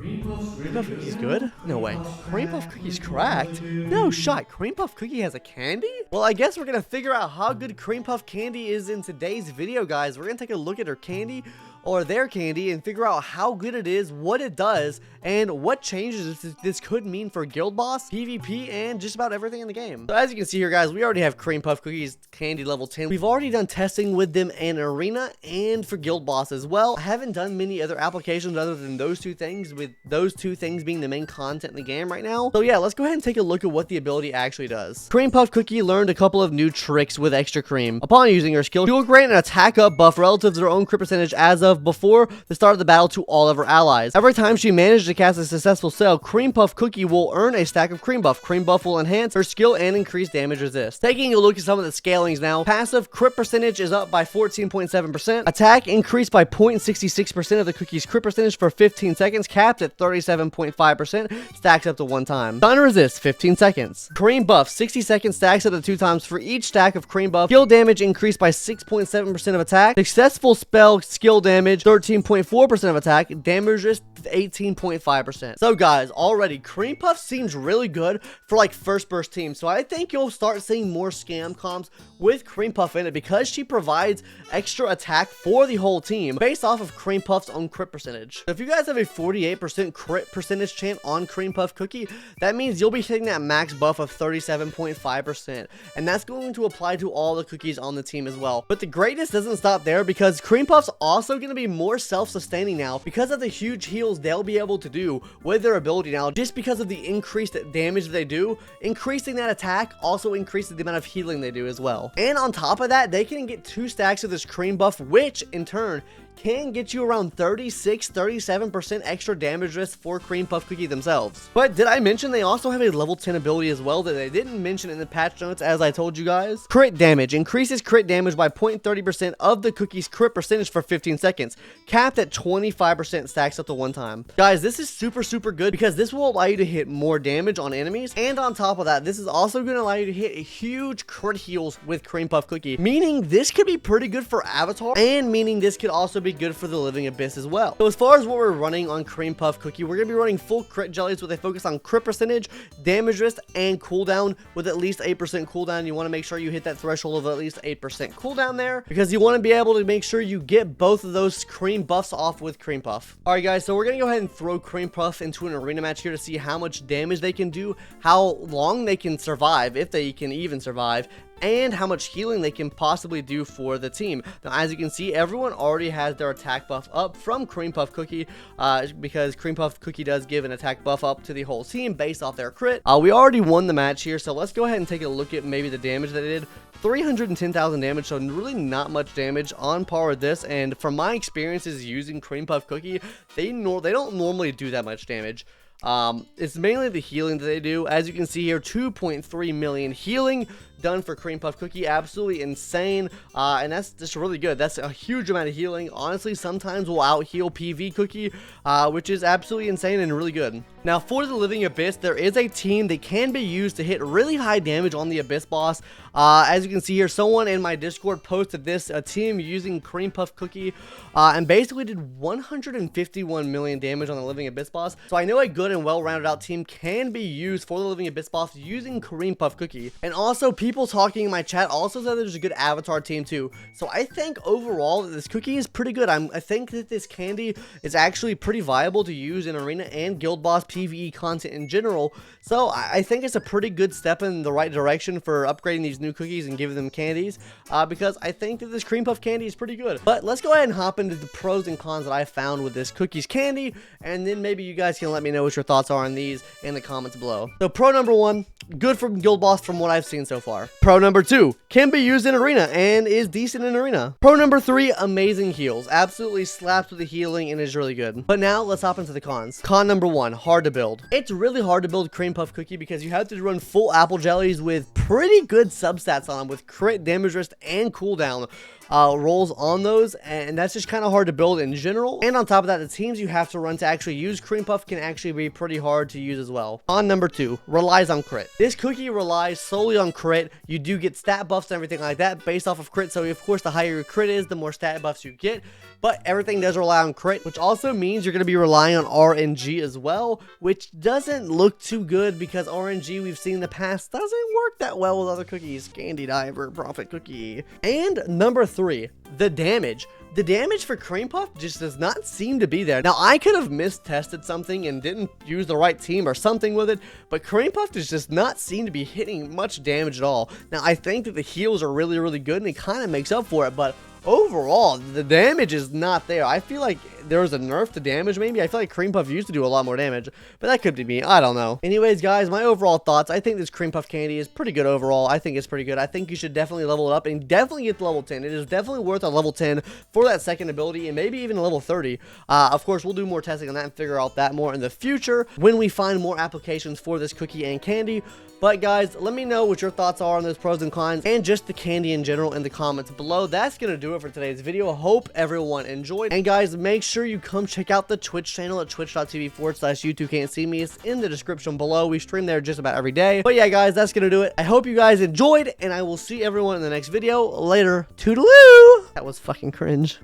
Cream Puff Cookie's good? No way. Cream Puff Cookie's cracked? No shot. Cream Puff Cookie has a candy? Well, I guess we're gonna figure out how good Cream Puff candy is in today's video, guys. We're gonna take a look at her candy, or their candy, and figure out how good it is, what it does, and what changes this could mean for Guild Boss, PvP, and just about everything in the game. So as you can see here, guys, we already have Cream Puff Cookies candy level 10. We've already done testing with them in Arena and for Guild Boss as well. I haven't done many other applications other than those two things, with those two things being the main content in the game right now. So yeah, let's go ahead and take a look at what the ability actually does. Cream Puff Cookie learned a couple of new tricks with extra cream. Upon using her skill, she will grant an attack up buff relative to her own crit percentage as of before the start of the battle to all of her allies. Every time she manages to cast a successful spell, Cream Puff Cookie will earn a stack of cream buff. Cream buff will enhance her skill and increase damage resist. Taking a look at some of the scalings now, passive crit percentage is up by 14.7%, attack increased by 0.66% of the cookie's crit percentage for 15 seconds, capped at 37.5%, stacks up to 1 time. Stun resist 15 seconds. Cream buff 60 seconds, stacks up to 2 times for each stack of cream buff. Skill damage increased by 6.7% of attack. Successful spell skill damage 13.4% of attack. Damage resist 18.5%. So guys, already Cream Puff seems really good for like first burst teams. So I think you'll start seeing more scam comps with Cream Puff in it because she provides extra attack for the whole team based off of Cream Puff's own crit percentage. So if you guys have a 48% crit percentage chance on Cream Puff Cookie, that means you'll be hitting that max buff of 37.5%, and that's going to apply to all the cookies on the team as well. But the greatness doesn't stop there, because Cream Puff's also going to be more self-sustaining now because of the huge heals they'll be able to do with their ability now, just because of the increased damage they do. Increasing that attack also increases the amount of healing they do as well. And on top of that, they can get 2 stacks of this cream buff, which in turn can get you around 36-37% extra damage risk for Cream Puff Cookie themselves. But did I mention they also have a level 10 ability as well that they didn't mention in the patch notes, as I told you guys? Crit damage increases crit damage by 0.30% of the cookie's crit percentage for 15 seconds, capped at 25%, stacks up to 1 time. Guys, this is super good because this will allow you to hit more damage on enemies, and on top of that, this is also going to allow you to hit a huge crit heals with Cream Puff Cookie, meaning this could be pretty good for Avatar, and meaning this could also be good for the Living Abyss as well. So as far as what we're running on Cream Puff Cookie, we're going to be running full crit jellies with a focus on crit percentage, damage risk, and cooldown with at least 8% cooldown. You want to make sure you hit that threshold of at least 8% cooldown there, because you want to be able to make sure you get both of those cream buffs off with Cream Puff. Alright guys, so we're going to go ahead and throw Cream Puff into an arena match here to see how much damage they can do, how long they can survive, if they can even survive, and how much healing they can possibly do for the team. Now, as you can see, everyone already has their attack buff up from Cream Puff Cookie, because Cream Puff Cookie does give an attack buff up to the whole team based off their crit. We already won the match here, so let's go ahead and take a look at maybe the damage that they did. 310,000 damage, so really not much damage, on par with this. And from my experiences using Cream Puff Cookie, they don't normally do that much damage. It's mainly the healing that they do. As you can see here, 2.3 million healing done for Cream Puff Cookie. Absolutely insane, and that's just really good. That's a huge amount of healing. Honestly, sometimes we'll out heal PV Cookie, which is absolutely insane and really good. Now for the Living Abyss, there is a team that can be used to hit really high damage on the Abyss boss. As you can see here, someone in my Discord posted this, a team using Cream Puff Cookie, and basically did 151 million damage on the Living Abyss boss. So I know a good and well-rounded out team can be used for the Living Abyss boss using Cream Puff Cookie. And also, people talking in my chat also said there's a good Avatar team too. So I think overall that this cookie is pretty good. I think that this candy is actually pretty viable to use in Arena and Guild Boss PvE content in general. So I think it's a pretty good step in the right direction for upgrading these new cookies and giving them candies, because I think that this Cream Puff candy is pretty good. But let's go ahead and hop into the pros and cons that I found with this cookies candy, and then maybe you guys can let me know what your thoughts are on these in the comments below. So pro number 1, good for Guild Boss from what I've seen so far. Pro number 2, can be used in Arena and is decent in Arena. Pro number 3, amazing heals. Absolutely slaps with the healing and is really good. But now let's hop into the cons. Con number 1, hard to build. It's really hard to build Cream Puff Cookie because you have to run full apple jellies with pretty good substats on them with crit, damage risk, and cooldown. rolls on those, and that's just kind of hard to build in general. And on top of that, the teams you have to run to actually use cream puff can actually be pretty hard to use as well. On number 2, relies on crit. This cookie relies solely on crit. You do get stat buffs and everything like that based off of crit, so of course the higher your crit is, the more stat buffs you get, but everything does rely on crit, which also means you're going to be relying on RNG as well, which doesn't look too good because RNG we've seen in the past doesn't work that well with other cookies. Candy Diver, Profit Cookie. And number 3, the damage. The damage for cream puff just does not seem to be there. Now, I could have mistested something and didn't use the right team or something with it, but cream puff does not seem to be hitting much damage at all. Now, I think that the heals are really, really good and it kind of makes up for it, but overall, the damage is not there. I feel like there was a nerf to damage, maybe. I feel like cream puff used to do a lot more damage, but that could be me. I don't know. Anyways, guys, my overall thoughts. I think this cream puff candy is pretty good overall. I think it's pretty good. I think you should definitely level it up and definitely get to level 10. It is definitely worth a level 10 for that second ability and maybe even a level 30. Of course, we'll do more testing on that and figure out that more in the future when we find more applications for this cookie and candy. But guys, let me know what your thoughts are on those pros and cons and just the candy in general in the comments below. That's going to do it for today's video. Hope everyone enjoyed. And guys, make sure you come check out the Twitch channel at twitch.tv/YouTube Can't See Me. It's in the description below. We stream there just about every day. But yeah, guys, that's going to do it. I hope you guys enjoyed, and I will see everyone in the next video. Later. Toodaloo! That was fucking cringe.